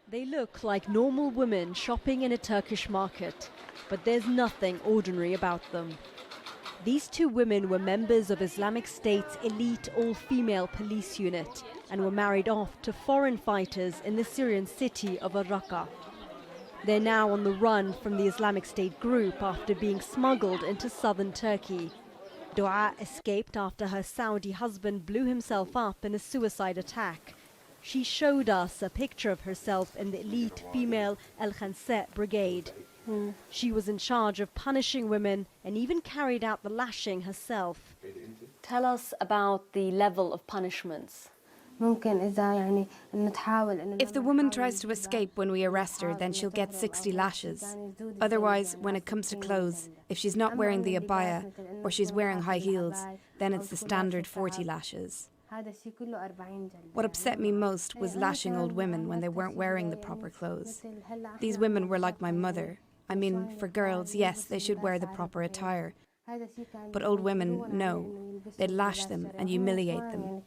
They look like normal women shopping in a Turkish market, but there's nothing ordinary about them. These two women were members of Islamic State's elite all-female police unit and were married off to foreign fighters in the Syrian city of Raqqa. They're now on the run from the Islamic State group after being smuggled into southern Turkey. Dua escaped after her Saudi husband blew himself up in a suicide attack. She showed us a picture of herself in the elite female Khansa Brigade. She was in charge of punishing women and even carried out the lashing herself. Tell us about the level of punishments. If the woman tries to escape when we arrest her, then she'll get 60 lashes. Otherwise, when it comes to clothes, if she's not wearing the abaya or she's wearing high heels, then it's the standard 40 lashes. What upset me most was lashing old women when they weren't wearing the proper clothes. These women were like my mother. I mean, for girls, yes, they should wear the proper attire. But old women, no. They'd lash them and humiliate them.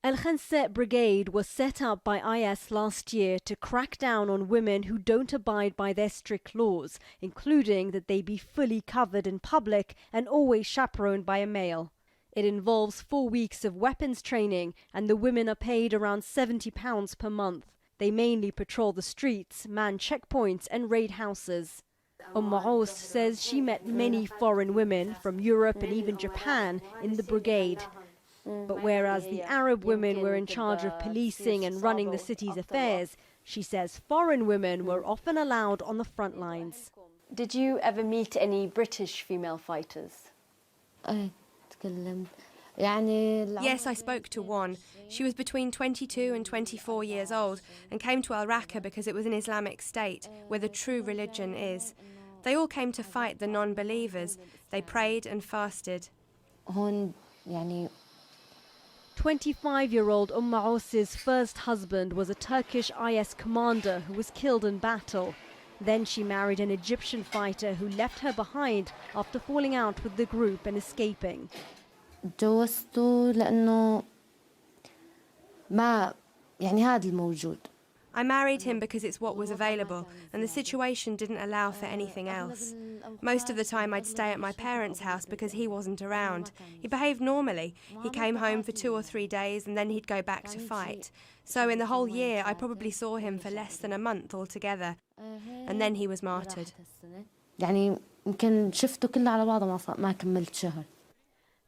Khansa Brigade was set up by IS last year to crack down on women who don't abide by their strict laws, including that they be fully covered in public and always chaperoned by a male. It involves 4 weeks of weapons training, and the women are paid around £70 per month. They mainly patrol the streets, man checkpoints and raid houses. Aus says she met many foreign women from Europe and even Japan in the brigade. But whereas the Arab women were in charge of policing and running the city's affairs, she says foreign women were often allowed on the front lines. Did you ever meet any British female fighters? Yes, I spoke to one. She was between 22 and 24 years old and came to Raqqa because it was an Islamic State, where the true religion is. They all came to fight the non-believers. They prayed and fasted. 25-year-old Aus's first husband was a Turkish IS commander who was killed in battle. Then she married an Egyptian fighter who left her behind after falling out with the group and escaping. I married him because it's what was available, and the situation didn't allow for anything else. Most of the time I'd stay at my parents' house because he wasn't around. He behaved normally. He came home for 2 or 3 days and then he'd go back to fight. So in the whole year I probably saw him for less than a month altogether. And then he was martyred.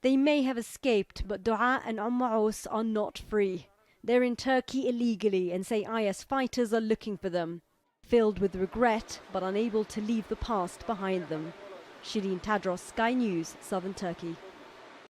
They may have escaped, but Dua and Aus are not free. They're in Turkey illegally and say IS fighters are looking for them. Filled with regret, but unable to leave the past behind them. Shirin Tadros, Sky News, Southern Turkey.